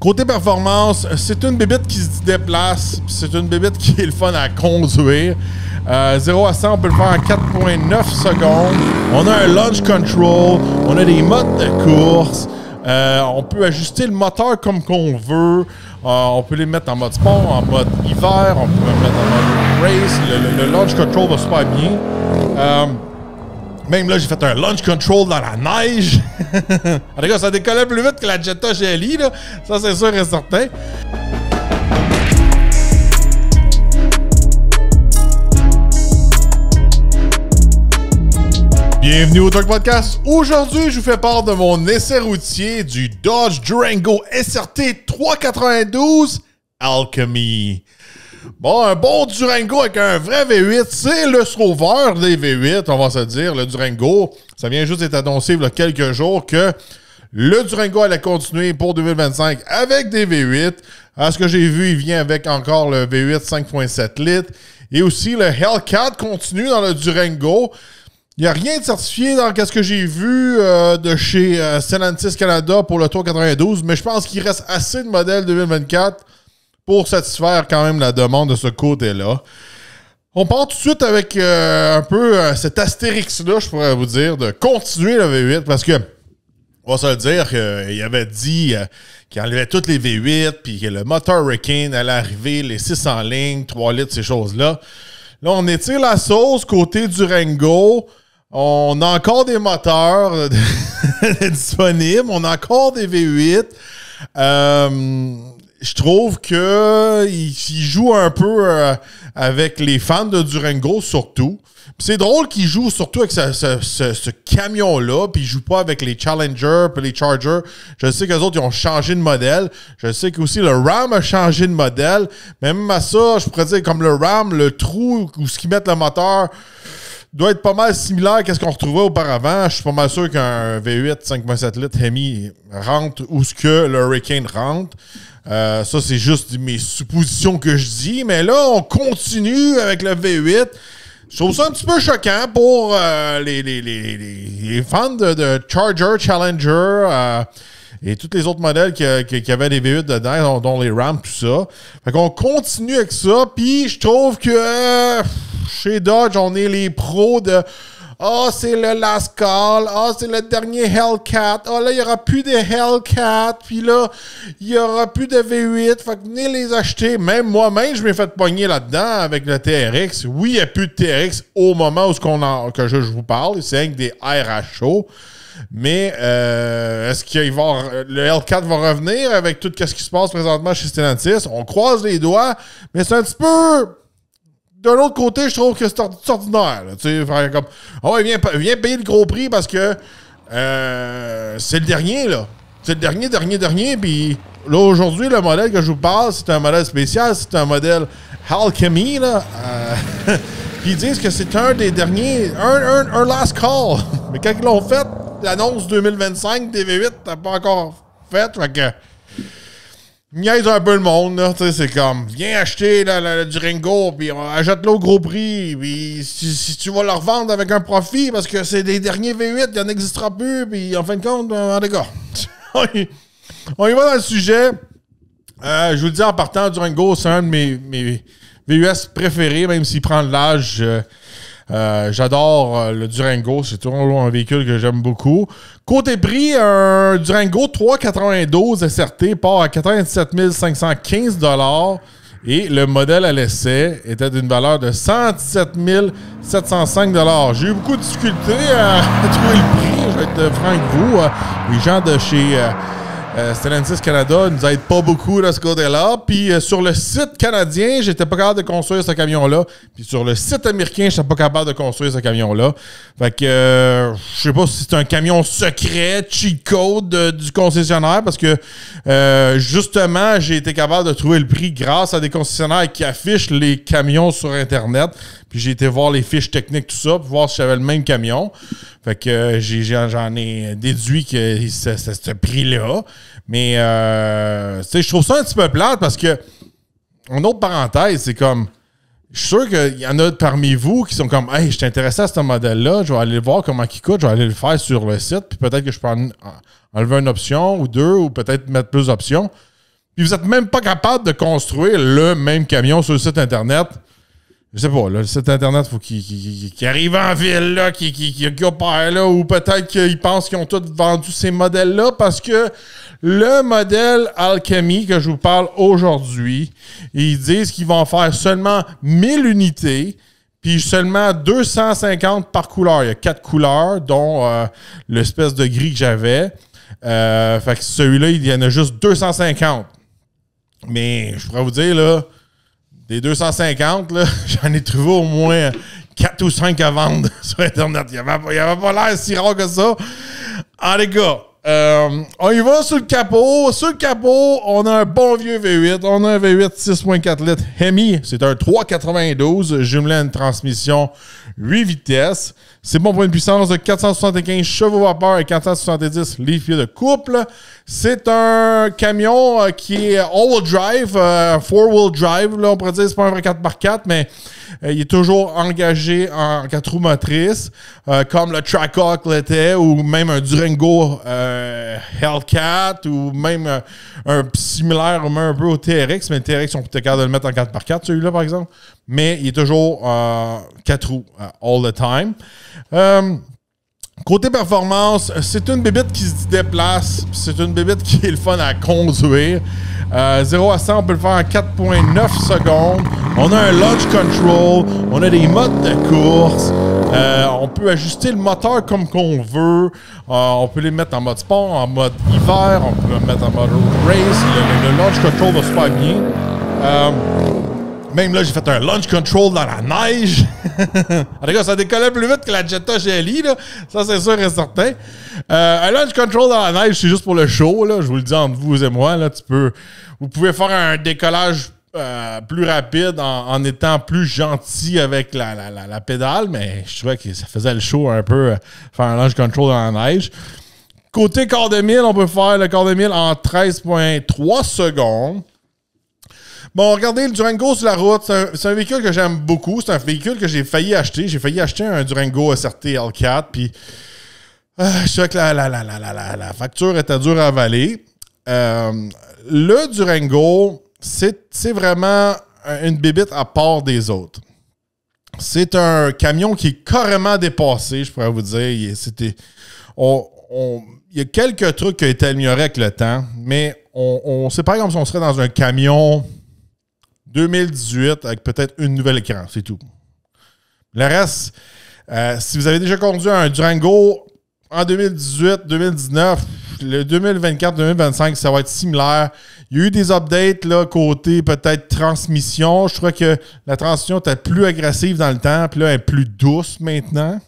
Côté performance, c'est une bébête qui se déplace, c'est une bébête qui est le fun à conduire. 0 à 100, on peut le faire en 4.9 secondes. On a un launch control, on a des modes de course. On peut ajuster le moteur comme qu'on veut. On peut les mettre en mode sport, en mode hiver, on peut les mettre en mode race. Le launch control va super bien. Même là, j'ai fait un launch control dans la neige. En tout cas, ça décollait plus vite que la Jetta GLI, là. Ça, c'est sûr et certain. Bienvenue au Truck Podcast. Aujourd'hui, je vous fais part de mon essai routier du Dodge Durango SRT 392 Alchemy. Bon, un bon Durango avec un vrai V8, c'est le sauveur des V8, on va se dire, le Durango. Ça vient juste d'être annoncé il y a quelques jours que le Durango allait continuer pour 2025 avec des V8. À ce que j'ai vu, il vient avec encore le V8 5.7 litres. Et aussi, le Hellcat continue dans le Durango. Il n'y a rien de certifié dans ce que j'ai vu de chez Stellantis Canada pour le 392, mais je pense qu'il reste assez de modèles 2024 pour satisfaire quand même la demande de ce côté-là. On part tout de suite avec un peu cet astérix-là, je pourrais vous dire, de continuer le V8, parce que, on va se le dire, il avait dit qu'il enlevait toutes les V8, puis que le moteur Hurricane allait arriver, les 600 lignes, 3 litres, ces choses-là. Là, on étire la sauce côté Durango. On a encore des moteurs disponibles. On a encore des V8. Je trouve qu'il joue un peu avec les fans de Durango, surtout. C'est drôle qu'il joue surtout avec ce camion-là, puis il joue pas avec les Challenger puis les Charger. Je sais qu'eux autres, ils ont changé de modèle. Je sais qu'aussi le Ram a changé de modèle. Mais même à ça, je pourrais dire comme le Ram, le trou où ce qu'ils mettent le moteur doit être pas mal similaire à ce qu'on retrouvait auparavant. Je suis pas mal sûr qu'un V8 5.7 litres Hemi rentre où ce que le Hurricane rentre. Ça, c'est juste mes suppositions que je dis. Mais là, on continue avec le V8. Je trouve ça un petit peu choquant pour les fans de Charger, Challenger et tous les autres modèles qui avaient des V8 dedans, dont les Ram, tout ça. Fait qu'on continue avec ça. Puis je trouve que chez Dodge, on est les pros de « Ah, c'est le last call. Ah, c'est le dernier Hellcat. Ah, là, il n'y aura plus de Hellcat. Puis là, il n'y aura plus de V8. Fait que venez les acheter. » Même moi-même, je m'ai fait pogner là-dedans avec le TRX. Oui, il n'y a plus de TRX au moment où que je vous parle. C'est rien que des RH. Mais est-ce qu'il va le Hellcat va revenir avec tout ce qui se passe présentement chez Stellantis? On croise les doigts, mais c'est un petit peu... D'un autre côté, je trouve que c'est ordinaire. Tu sais, comme, oh, viens payer le gros prix parce que c'est le dernier, là. C'est le dernier. Puis là, aujourd'hui, le modèle que je vous parle, c'est un modèle spécial. C'est un modèle Alchemy, là. Puis ils disent que c'est un des derniers, un last call. Mais quand ils l'ont fait, l'annonce 2025 des V8 n'a pas encore fait. Fait que niaise un peu le monde, là. C'est comme, viens acheter le Durango, puis achète-le au gros prix, puis si tu vas le revendre avec un profit, parce que c'est des derniers V8, il n'en existera plus, puis en fin de compte, en tout cas, on y va dans le sujet. Je vous le dis en partant, Durango, c'est un de mes VUS préférés, même s'il prend de l'âge. J'adore le Durango, c'est toujours un véhicule que j'aime beaucoup. Côté prix, un Durango 392 SRT part à 97 515 $. Et le modèle à l'essai était d'une valeur de 117 705 $. J'ai eu beaucoup de difficultés à trouver le prix, je vais être franc avec vous. Les gens de chez Stellantis Canada ne nous aident pas beaucoup de ce côté-là. Puis sur le site canadien, j'étais pas capable de construire ce camion-là. Puis sur le site américain, j'étais pas capable de construire ce camion-là. Fait que je sais pas si c'est un camion secret, cheat code du concessionnaire, parce que justement, j'ai été capable de trouver le prix grâce à des concessionnaires qui affichent les camions sur Internet. Puis j'ai été voir les fiches techniques, tout ça, pour voir si j'avais le même camion. Fait que j'en ai déduit que c'est ce prix-là. Mais je trouve ça un petit peu plate parce que, en autre parenthèse, c'est comme, je suis sûr qu'il y en a parmi vous qui sont comme, hey, je suis intéressé à ce modèle-là, je vais aller voir comment il coûte, je vais aller le faire sur le site, puis peut-être que je peux enlever une option ou deux, ou peut-être mettre plus d'options. puis vous n'êtes même pas capable de construire le même camion sur le site Internet. Je sais pas, là, le site Internet, il faut qu'il arrive en ville, là, qu'il opère, là, ou peut-être qu'ils pensent qu'ils ont tous vendu ces modèles-là, parce que le modèle Alchemy que je vous parle aujourd'hui, ils disent qu'ils vont faire seulement 1000 unités, puis seulement 250 par couleur. Il y a 4 couleurs, dont l'espèce de gris que j'avais. Fait que celui-là, il y en a juste 250. Mais je pourrais vous dire, là, des 250, là, j'en ai trouvé au moins 4 ou 5 à vendre sur Internet. Il n'y avait pas l'air si rare que ça. En les gars, on y va sur le capot. Sur le capot, on a un bon vieux V8. On a un V8 6.4 litres Hemi. C'est un 392 jumelé à une transmission 8 vitesses. C'est bon pour une puissance de 475 chevaux vapeur et 470 livres-pieds de couple. C'est un camion qui est all-wheel drive, four-wheel drive. Là, on pourrait dire c'est pas un vrai 4x4, mais il est toujours engagé en 4 roues motrices, comme le Trackhawk l'était, ou même un Durango Hellcat, ou même un similaire un peu au TRX, mais le TRX, on peut être capable de le mettre en 4x4, celui-là, par exemple. Mais il est toujours 4 roues all the time. Côté performance, c'est une bébête qui se déplace. C'est une bébête qui est le fun à conduire. 0 à 100, on peut le faire en 4.9 secondes. On a un launch control. On a des modes de course. On peut ajuster le moteur comme qu'on veut. On peut les mettre en mode sport, en mode hiver. On peut le mettre en mode race. Le launch control va super bien. Même là, j'ai fait un launch control dans la neige. En tout cas, ça décollait plus vite que la Jetta GLI, là. Ça, c'est sûr et certain. Un launch control dans la neige, c'est juste pour le show, là. Je vous le dis entre vous et moi, là. Vous pouvez faire un décollage plus rapide en étant plus gentil avec la pédale, mais je trouvais que ça faisait le show un peu, faire un launch control dans la neige. Côté quart de mille, on peut faire le quart de mille en 13.3 secondes. Bon, regardez, le Durango sur la route, c'est un véhicule que j'aime beaucoup. C'est un véhicule que j'ai failli acheter. J'ai failli acheter un Durango SRT L4, puis je sais que la facture était dure à avaler. Le Durango, c'est vraiment une bébite à part des autres. C'est un camion qui est carrément dépassé, je pourrais vous dire. Il y a quelques trucs qui ont été améliorés avec le temps, mais c'est pas comme si on serait dans un camion 2018 avec peut-être une nouvelle écran, c'est tout. Le reste, si vous avez déjà conduit un Durango en 2018, 2019, le 2024, 2025, ça va être similaire. Il y a eu des updates là, côté peut-être transmission. Je trouvais que la transmission était plus agressive dans le temps, puis là, elle est plus douce maintenant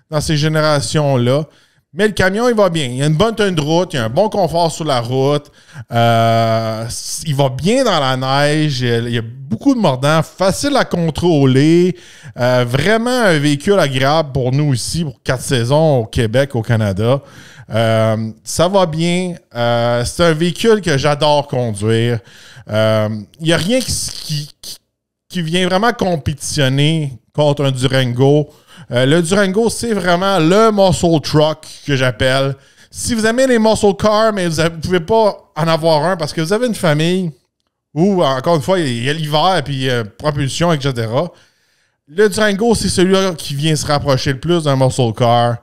dans ces générations-là. Mais le camion, il va bien. Il y a une bonne tenue de route, il y a un bon confort sur la route. Il va bien dans la neige, il y a beaucoup de mordants, facile à contrôler. Vraiment un véhicule agréable pour nous ici, pour 4 saisons au Québec, au Canada. Ça va bien. C'est un véhicule que j'adore conduire. Il n'y a rien qui vient vraiment compétitionner contre un Durango. Le Durango, c'est vraiment le muscle truck que j'appelle. Si vous aimez les muscle cars, mais vous ne pouvez pas en avoir un parce que vous avez une famille où, encore une fois, il y a l'hiver puis propulsion, etc. Le Durango, c'est celui-là qui vient se rapprocher le plus d'un muscle car.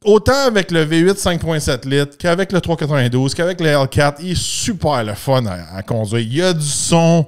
Autant avec le V8 5.7 litres qu'avec le 392, qu'avec le L4, il est super le fun à conduire. Il y a du son.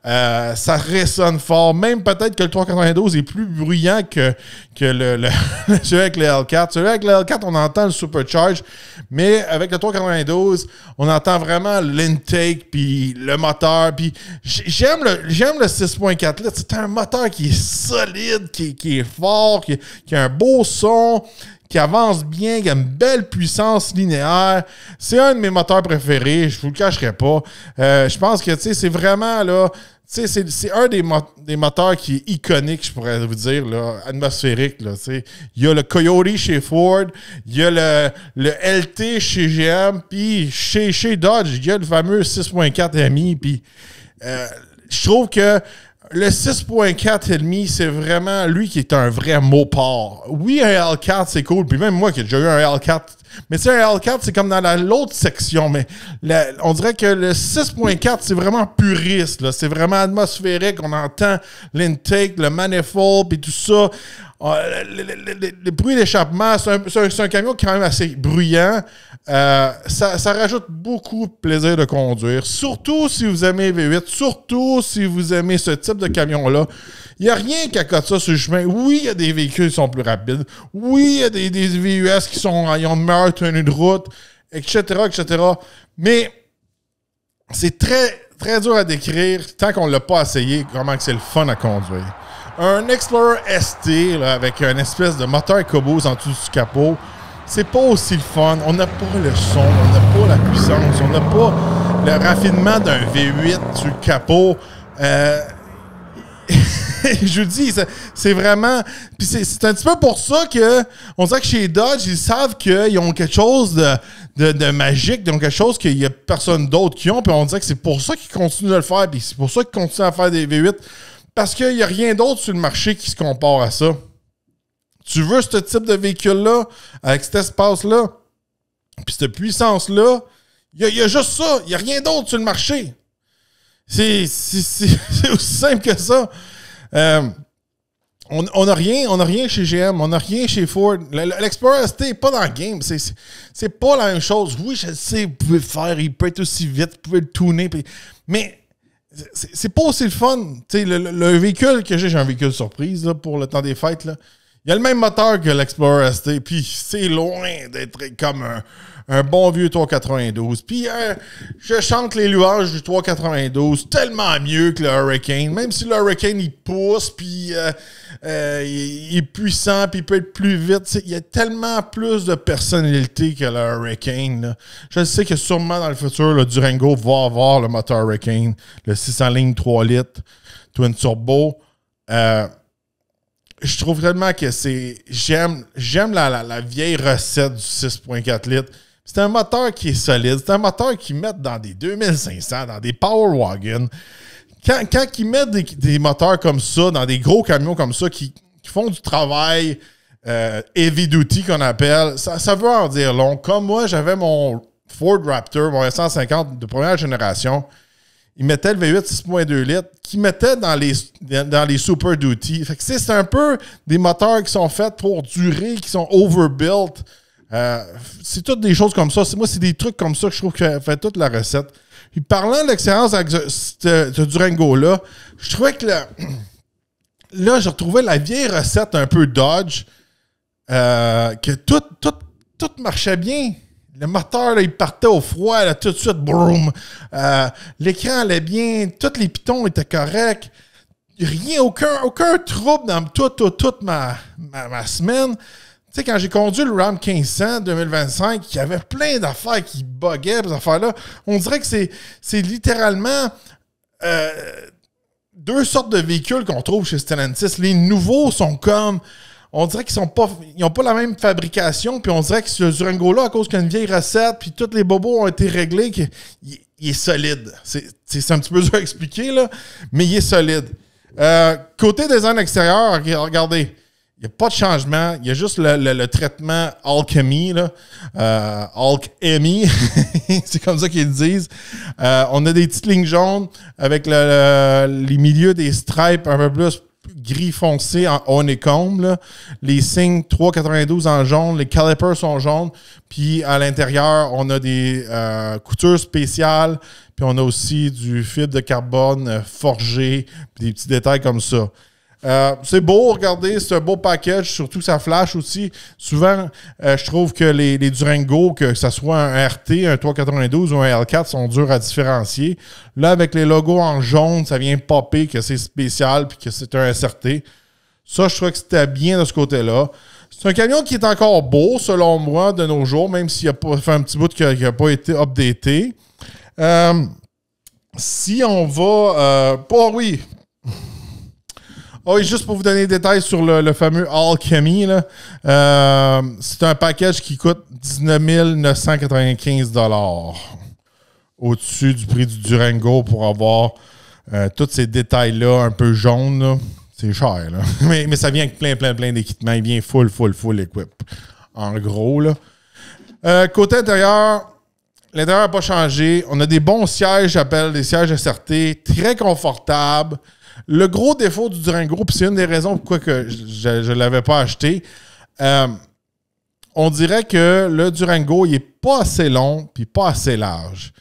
Ça résonne fort. Même peut-être que le 392 est plus bruyant que celui avec le L4. Celui avec le L4, on entend le supercharge, mais avec le 392, on entend vraiment l'intake puis le moteur. Puis j'aime le 6.4 litres. C'est un moteur qui est solide, qui est fort, qui a un beau son, qui avance bien, qui a une belle puissance linéaire. C'est un de mes moteurs préférés, je vous le cacherai pas. Je pense que c'est vraiment là. C'est un des moteurs qui est iconique, je pourrais vous dire, là, atmosphérique. Là, il y a le Coyote chez Ford, il y a le LT chez GM, puis chez Dodge, il y a le fameux 6.4 MI. Puis je trouve que le 6.4 MI, c'est vraiment lui qui est un vrai mot-part. Oui, un L4, c'est cool. Puis même moi qui ai déjà eu un L4 Mais tu sais, un L4, c'est comme dans l'autre section. Mais on dirait que le 6.4, c'est vraiment puriste. Là. C'est vraiment atmosphérique. On entend l'intake, le manifold, puis tout ça. Le bruit d'échappement, c'est un camion qui est quand même assez bruyant. Ça rajoute beaucoup de plaisir de conduire. Surtout si vous aimez V8, surtout si vous aimez ce type de camion-là. Il n'y a rien qui accote ça sur le chemin. Oui, il y a des véhicules qui sont plus rapides. Oui, il y a des VUS qui ont de meilleures tenues de route, etc., etc. Mais c'est très, très dur à décrire tant qu'on ne l'a pas essayé, comment c'est le fun à conduire. Un Explorer ST là, avec une espèce de moteur EcoBoost en dessous du capot, c'est pas aussi le fun. On n'a pas le son, on n'a pas la puissance, on n'a pas le raffinement d'un V8 sur le capot. Je vous dis, c'est vraiment... Puis c'est un petit peu pour ça que on dirait que chez Dodge, ils savent qu'ils ont quelque chose de magique, ils ont quelque chose qu'il n'y a personne d'autre qui ont, puis on dirait que c'est pour ça qu'ils continuent de le faire, puis c'est pour ça qu'ils continuent à faire des V8, parce qu'il n'y a rien d'autre sur le marché qui se compare à ça. Tu veux ce type de véhicule-là, avec cet espace-là, puis cette puissance-là, il y a juste ça, il n'y a rien d'autre sur le marché. C'est aussi simple que ça. On n'a rien chez GM, on n'a rien chez Ford. L'Explorer ST n'est pas dans le game. C'est pas la même chose. Oui, je sais, vous pouvez le faire, il peut être aussi vite, vous pouvez le tuner, mais c'est pas aussi le fun. Le véhicule que j'ai un véhicule surprise là, pour le temps des fêtes. Là. Il y a le même moteur que l'Explorer ST, puis c'est loin d'être comme un bon vieux 392. Puis je chante les louanges du 392 tellement mieux que le Hurricane. Même si le Hurricane, il pousse, puis il est puissant, puis il peut être plus vite. Il y a tellement plus de personnalité que le Hurricane. Là. Je sais que sûrement dans le futur, le Durango va avoir le moteur Hurricane, le 600 lignes 3 litres, Twin Turbo. Je trouve tellement que c'est... J'aime la vieille recette du 6.4 litres. C'est un moteur qui est solide. C'est un moteur qu'ils mettent dans des 2500, dans des Power Wagon. Quand ils mettent des moteurs comme ça, dans des gros camions comme ça, qui font du travail heavy duty qu'on appelle, ça veut en dire long. Comme moi, j'avais mon Ford Raptor, mon S150 de première génération. Ils mettaient le V8 6.2 litres qu'ils mettaient dans les Super Duty. Fait que c'est un peu des moteurs qui sont faits pour durer, qui sont overbuilt. C'est toutes des choses comme ça. Moi, c'est des trucs comme ça que je trouve que fait toute la recette. Puis parlant de l'expérience avec ce Durango-là, je trouvais que là, je retrouvais la vieille recette un peu Dodge, que tout marchait bien. Le moteur, là, il partait au froid, là, tout de suite, boum. L'écran allait bien, tous les pitons étaient corrects. Rien, aucun trouble dans toute ma semaine. Tu sais, quand j'ai conduit le Ram 1500 2025, il y avait plein d'affaires qui buggaient, ces affaires-là. On dirait que c'est littéralement deux sortes de véhicules qu'on trouve chez Stellantis. Les nouveaux sont comme... On dirait qu'ils n'ont pas la même fabrication, puis on dirait que ce Durango-là, à cause qu'il y a une vieille recette, puis tous les bobos ont été réglés, il est solide. C'est un petit peu dur à expliquer, là, mais il est solide. Côté design extérieur, regardez, il n'y a pas de changement. Il y a juste le traitement Alchemy, là. Alchemy, c'est comme ça qu'ils le disent. On a des petites lignes jaunes avec les milieux des stripes un peu plus gris foncé en honeycomb. Là. Les signes 392 en jaune, les calipers sont jaunes. Puis à l'intérieur, on a des coutures spéciales. Puis on a aussi du fibre de carbone forgé. Puis des petits détails comme ça. C'est beau, regardez, c'est un beau package, surtout que ça flash aussi. Souvent, je trouve que les Durango, que ce soit un RT, un 392 ou un L4, sont durs à différencier. Là, avec les logos en jaune, ça vient popper que c'est spécial puis que c'est un SRT. Ça, je trouve que c'était bien de ce côté-là. C'est un camion qui est encore beau, selon moi, de nos jours, même s'il a pas fait un petit bout qui n'a pas été updaté. Si on va... oui... Oh, et juste pour vous donner des détails sur le fameux Alchemy, là, c'est un package qui coûte 19 995 $ au-dessus du prix du Durango pour avoir tous ces détails-là un peu jaunes. Là. C'est cher, là. mais ça vient avec plein d'équipements. Il vient full equip. En gros, là. Côté intérieur, l'intérieur n'a pas changé. On a des bons sièges, j'appelle des sièges SRT, très confortables. Le gros défaut du Durango, puis c'est une des raisons pourquoi que je ne l'avais pas acheté, on dirait que le Durango, il n'est pas assez long puis pas assez large.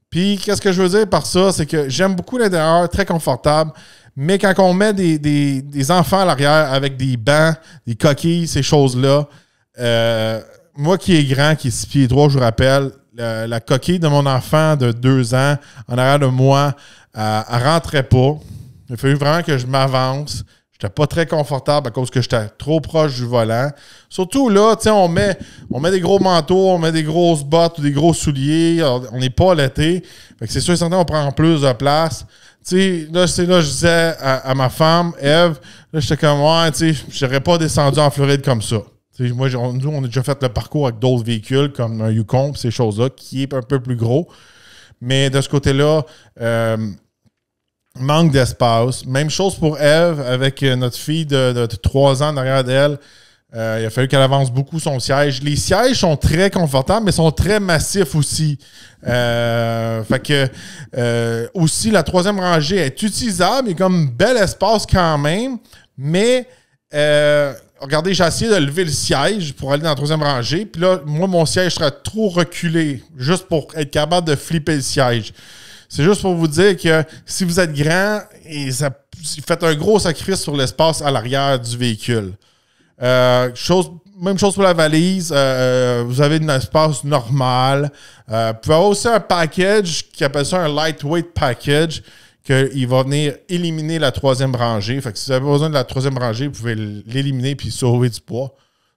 Puis, qu'est-ce que je veux dire par ça? C'est que j'aime beaucoup l'intérieur, très confortable, mais quand on met des enfants à l'arrière avec des bancs, des coquilles, ces choses-là, moi qui est grand, qui est 6 pieds 3, je vous rappelle, la coquille de mon enfant de 2 ans en arrière de moi, elle ne rentrait pas. Il a fallu vraiment que je m'avance. Je n'étais pas très confortable à cause que j'étais trop proche du volant. Surtout là, on met des gros manteaux, on met des grosses bottes ou des gros souliers. On n'est pas à l'été. C'est sûr et certain qu'on prend plus de place. Là, je disais à ma femme, Eve, là, j'étais comme, ouais, je n'aurais pas descendu en Floride comme ça. Nous, on a déjà fait le parcours avec d'autres véhicules comme un Yukon, ces choses-là, qui est un peu plus gros. Mais de ce côté-là, manque d'espace. Même chose pour Eve avec notre fille de 3 ans derrière d'elle. Il a fallu qu'elle avance beaucoup son siège. Les sièges sont très confortables, mais sont très massifs aussi. Aussi, la 3e rangée est utilisable. Il y a comme un bel espace quand même. Mais regardez, j'ai essayé de lever le siège pour aller dans la 3e rangée. Puis là, moi, mon siège serait trop reculé juste pour être capable de flipper le siège. C'est juste pour vous dire que si vous êtes grand, faites un gros sacrifice sur l'espace à l'arrière du véhicule. Même chose pour la valise. Vous avez un espace normal. Vous pouvez avoir aussi un package qui appelle ça un lightweight package qu'il va venir éliminer la 3e rangée. Fait que si vous avez besoin de la 3e rangée, vous pouvez l'éliminer puis sauver du poids.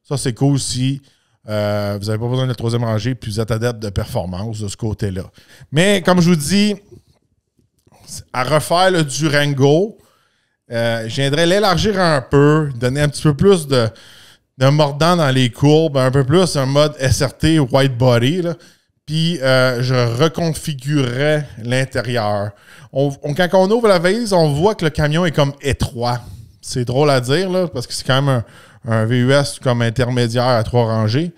Ça, c'est cool aussi. Vous n'avez pas besoin de la 3e rangée, puis vous êtes adepte de performance de ce côté-là. Mais comme je vous dis, à refaire le Durango, je viendrais l'élargir un peu, donner un petit peu plus de mordant dans les courbes, un peu plus un mode SRT white body, là. Puis je reconfigurerais l'intérieur. Quand on ouvre la valise, on voit que le camion est comme étroit. C'est drôle à dire, là, parce que c'est quand même un VUS comme intermédiaire à 3 rangées.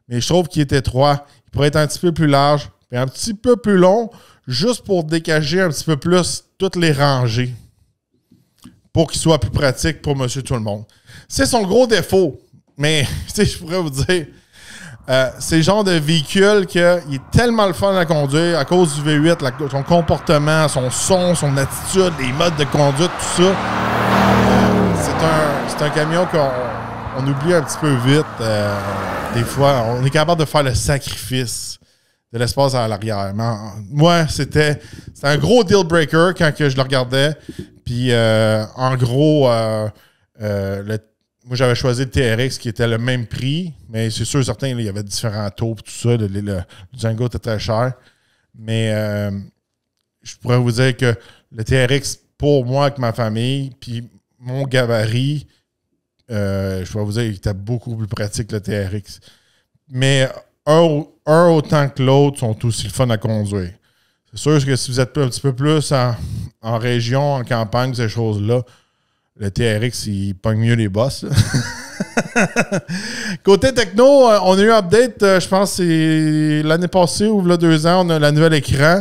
Mais je trouve qu'il est étroit. Il pourrait être un petit peu plus large et un petit peu plus long, juste pour dégager un petit peu plus toutes les rangées. Pour qu'il soit plus pratique pour monsieur tout le monde. C'est son gros défaut. Mais, je pourrais vous dire, c'est le genre de véhicule qu'il est tellement le fun à conduire à cause du V8, son comportement, son son, son attitude, les modes de conduite, tout ça. C'est un camion qu'on oublie un petit peu vite. Des fois, on est capable de faire le sacrifice de l'espace à l'arrière. Moi, c'était un gros deal breaker quand que je le regardais. Puis, en gros, moi, j'avais choisi le TRX qui était le même prix, mais c'est sûr, certain, il y avait différents taux et tout ça. Le Durango était très cher. Mais je pourrais vous dire que le TRX, pour moi, avec ma famille, puis mon gabarit, je pourrais vous dire qu'il était beaucoup plus pratique, le TRX. Mais un autant que l'autre sont aussi le fun à conduire. C'est sûr que si vous êtes un petit peu plus en région, en campagne, ces choses-là, le TRX, il pogne mieux les bosses. Côté techno, on a eu un update, je pense que c'est l'année passée ou il y a 2 ans, on a le nouvel écran.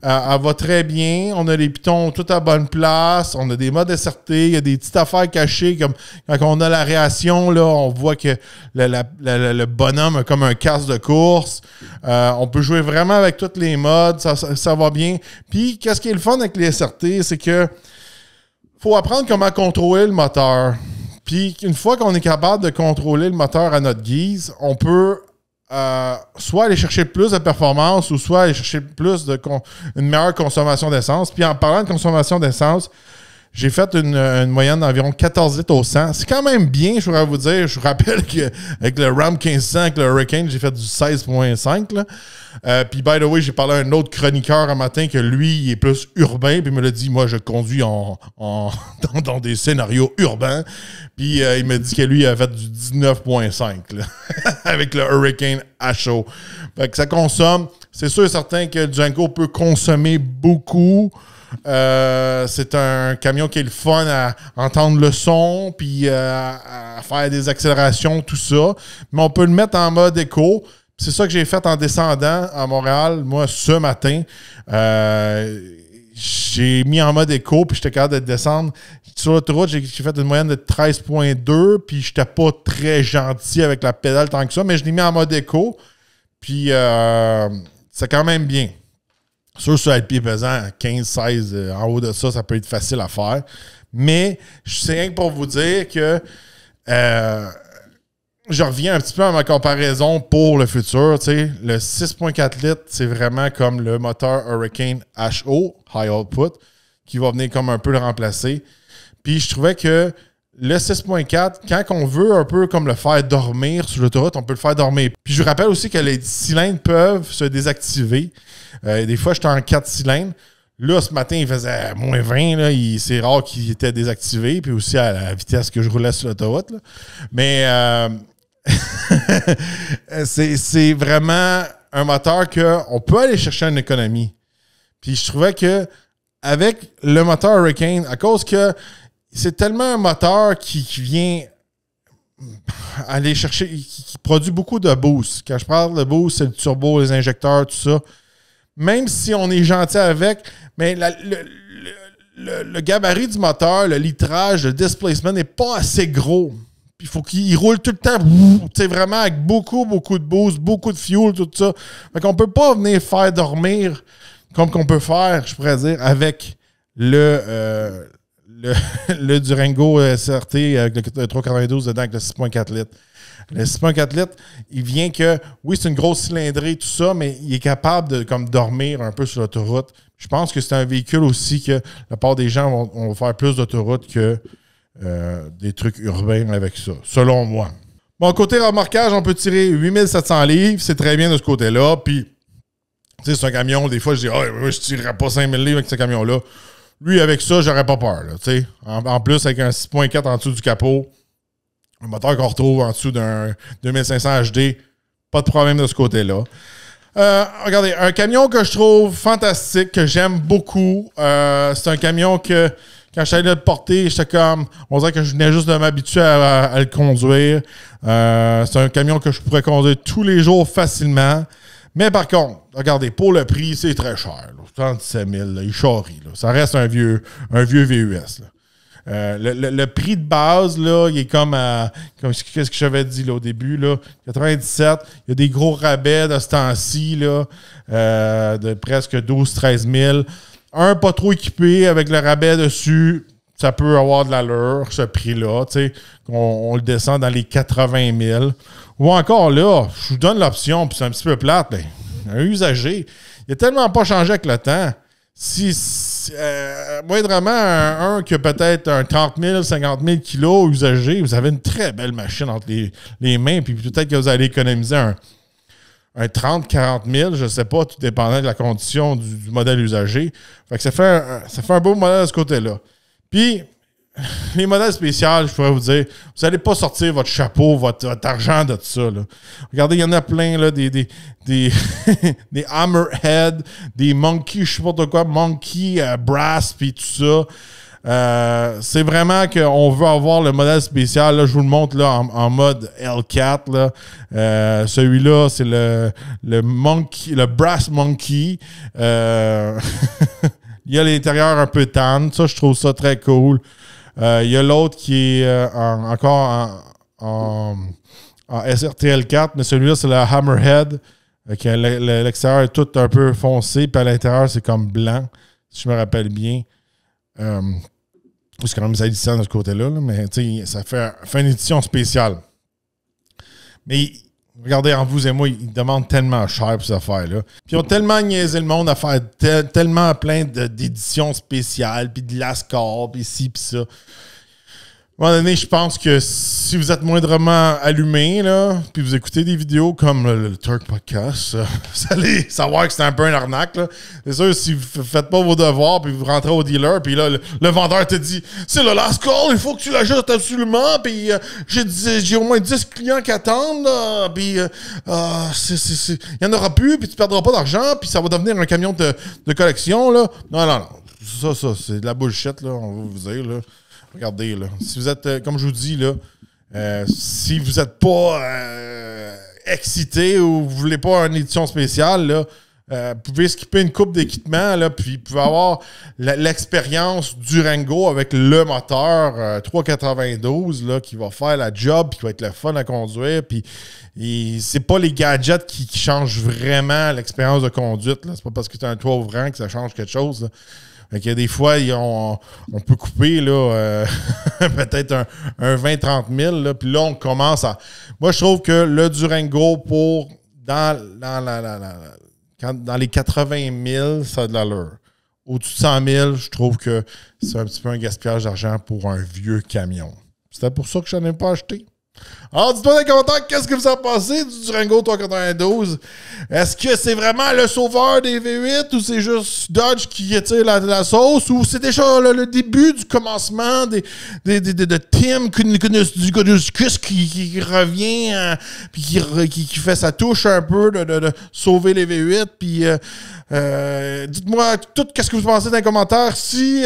Elle va très bien. On a les pitons tout à bonne place. On a des modes SRT. Il y a des petites affaires cachées. Comme quand on a l'aération, là, on voit que le bonhomme a comme un casque de course. On peut jouer vraiment avec tous les modes. Ça va bien. Puis, qu'est-ce qui est le fun avec les SRT, c'est que faut apprendre comment contrôler le moteur. Puis, une fois qu'on est capable de contrôler le moteur à notre guise, on peut soit aller chercher plus de performance ou soit aller chercher une meilleure consommation d'essence. Puis, en parlant de consommation d'essence, j'ai fait une moyenne d'environ 14 litres au 100. C'est quand même bien, je voudrais vous dire. Je vous rappelle qu'avec le Ram 1500, avec le Hurricane, j'ai fait du 16,5. Puis, by the way, j'ai parlé à un autre chroniqueur un matin que lui, il est plus urbain. Puis, il me l'a dit, moi, je conduis dans des scénarios urbains. Puis, il m'a dit que lui, il avait fait du 19,5 avec le Hurricane à chaud. Fait que ça consomme. C'est sûr et certain que le Durango peut consommer beaucoup. C'est un camion qui est le fun à entendre le son puis à faire des accélérations, tout ça. Mais on peut le mettre en mode éco. C'est ça que j'ai fait en descendant à Montréal, moi, ce matin. J'ai mis en mode éco, puis j'étais capable de descendre. Sur l'autoroute, j'ai fait une moyenne de 13,2, puis j'étais pas très gentil avec la pédale tant que ça, mais je l'ai mis en mode éco, puis c'est quand même bien. Sûr, sur le pied pesant, 15-16, en haut de ça, ça peut être facile à faire. Mais c'est rien que pour vous dire que je reviens un petit peu à ma comparaison pour le futur. T'sais. Le 6.4 litres, c'est vraiment comme le moteur Hurricane HO, High Output, qui va venir comme un peu le remplacer. Puis je trouvais que le 6.4, quand on veut un peu comme le faire dormir sur l'autoroute, on peut le faire dormir. Puis je vous rappelle aussi que les cylindres peuvent se désactiver. Des fois, j'étais en 4 cylindres. Là, ce matin, il faisait moins 20. Là, c'est rare qu'il était désactivé. Puis aussi à la vitesse que je roulais sur l'autoroute. Là. Mais c'est vraiment un moteur qu'on peut aller chercher en économie. Puis je trouvais que avec le moteur Hurricane, à cause que c'est tellement un moteur qui vient aller chercher, qui produit beaucoup de boost. Quand je parle de boost, c'est le turbo, les injecteurs, tout ça. Même si on est gentil avec, mais le gabarit du moteur, le litrage, le displacement n'est pas assez gros. Puis il faut qu'il roule tout le temps, vraiment avec beaucoup de boost, beaucoup de fuel, tout ça. Fait qu'on peut pas venir faire dormir comme qu'on peut faire, je pourrais dire, avec le Durango SRT avec le 392 dedans avec le 6.4 litres. Le 6.4 litres, il vient que, oui, c'est une grosse cylindrée, tout ça, mais il est capable de comme dormir un peu sur l'autoroute. Je pense que c'est un véhicule aussi que la part des gens vont faire plus d'autoroute que des trucs urbains avec ça, selon moi. Bon, côté remorquage, on peut tirer 8700 livres, c'est très bien de ce côté-là. Puis, tu sais, c'est un camion, des fois, je dis, moi, je ne tirerais pas 5000 livres avec ce camion-là. Lui, avec ça, j'aurais pas peur. Là, en plus, avec un 6.4 en dessous du capot, un moteur qu'on retrouve en dessous d'un 2500 HD, pas de problème de ce côté-là. Regardez, un camion que je trouve fantastique, que j'aime beaucoup. C'est un camion que, quand je suis allé le porter, j'étais comme, on dirait que je venais juste de m'habituer à le conduire. C'est un camion que je pourrais conduire tous les jours facilement. Mais par contre, regardez, pour le prix, c'est très cher. 37 000, là, il charrie. Là. Ça reste un vieux VUS. Là. Le prix de base, là, il est comme qu'est-ce que j'avais dit là, au début, là, 97. Il y a des gros rabais de ce temps-ci, là, de presque 12-13 000. Un pas trop équipé avec le rabais dessus, ça peut avoir de l'allure, ce prix-là. On le descend dans les 80 000. Ou encore là, je vous donne l'option, puis c'est un petit peu plate, mais un usager, il n'a tellement pas changé avec le temps. Moindrement, un qui a peut-être un 30 000, 50 000 kilos usagé, vous avez une très belle machine entre les mains, puis peut-être que vous allez économiser un 30, 40 000, je ne sais pas, tout dépendant de la condition du modèle usagé. Fait que ça fait un beau modèle de ce côté-là. Puis, les modèles spéciaux, je pourrais vous dire, vous n'allez pas sortir votre chapeau, votre argent de tout ça. Là. Regardez, il y en a plein, là, des Hammerhead, des Monkey, je ne sais pas quoi, Monkey Brass, puis tout ça. C'est vraiment qu'on veut avoir le modèle spécial. Là, je vous le montre là, en mode L4. Là. Celui-là, c'est le Monkey, le Brass Monkey. Il y a l'intérieur un peu tan. Ça, je trouve ça très cool. Il y a l'autre qui est encore en SRT-L4, mais celui-là, c'est le Hammerhead. L'extérieur est tout un peu foncé, puis à l'intérieur, c'est comme blanc, si je me rappelle bien. C'est quand même salissant de ce côté-là, là, mais ça fait une édition spéciale. Mais regardez, en vous et moi, ils demandent tellement cher pour cette affaire-là. Puis ils ont tellement niaisé le monde à faire tellement plein d'éditions spéciales, puis de Lascar, puis ci, puis ça. À un moment donné, je pense que si vous êtes moindrement allumé, là, puis vous écoutez des vidéos comme le Turk Podcast, vous allez savoir que c'est un peu une arnaque. Là. C'est sûr, si vous ne faites pas vos devoirs, puis vous rentrez au dealer, puis là, le vendeur te dit « C'est le last call, il faut que tu l'ajustes absolument, puis j'ai au moins 10 clients qui attendent, puis il n'y en aura plus, puis tu ne perdras pas d'argent, puis ça va devenir un camion de collection. » là. Non. Ça, c'est de la bullshit, là, on va vous dire, là. Regardez, là. Si vous êtes, comme je vous dis, là, si vous n'êtes pas excité ou vous voulez pas une édition spéciale, là, vous pouvez skipper une coupe d'équipement, là, puis vous pouvez avoir l'expérience Durango avec le moteur 392 là, qui va faire la job, puis qui va être le fun à conduire. Puis c'est pas les gadgets qui changent vraiment l'expérience de conduite. C'est pas parce que tu as un toit ouvrant que ça change quelque chose. Là. Fait qu'il y a des fois, on peut couper là, peut-être un 20-30 000. Là, puis là, on commence à... Moi, je trouve que le Durango pour... Dans les 80 000, ça a de l'allure. Au-dessus de 100 000, je trouve que c'est un petit peu un gaspillage d'argent pour un vieux camion. C'était pour ça que je n'en ai pas acheté. Alors, dites-moi dans les commentaires, qu'est-ce que vous en pensez du Durango 392? Est-ce que c'est vraiment le sauveur des V8 ou c'est juste Dodge qui tire la sauce? Ou c'est déjà le début du commencement de Tim Kuniskis qui revient puis qui fait sa touche un peu de sauver les V8? Puis dites-moi tout qu'est-ce que vous pensez dans les commentaires. Si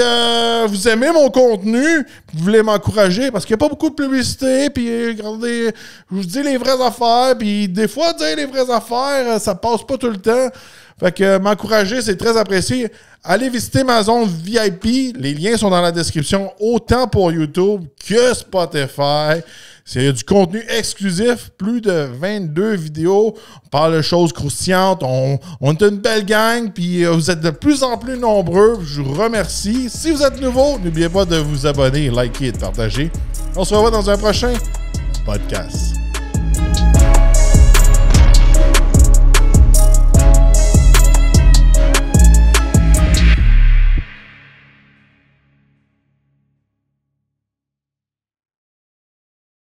vous aimez mon contenu, vous voulez m'encourager, parce qu'il n'y a pas beaucoup de publicité, puis regardez, je vous dis les vraies affaires, puis des fois, dire les vraies affaires, ça passe pas tout le temps. Fait que m'encourager, c'est très apprécié. Allez visiter ma zone VIP. Les liens sont dans la description, autant pour YouTube que Spotify. Il y a du contenu exclusif, plus de 22 vidéos. On parle de choses croustillantes. On est une belle gang, puis vous êtes de plus en plus nombreux. Je vous remercie. Si vous êtes nouveau, n'oubliez pas de vous abonner, liker et de partager. On se revoit dans un prochain podcast.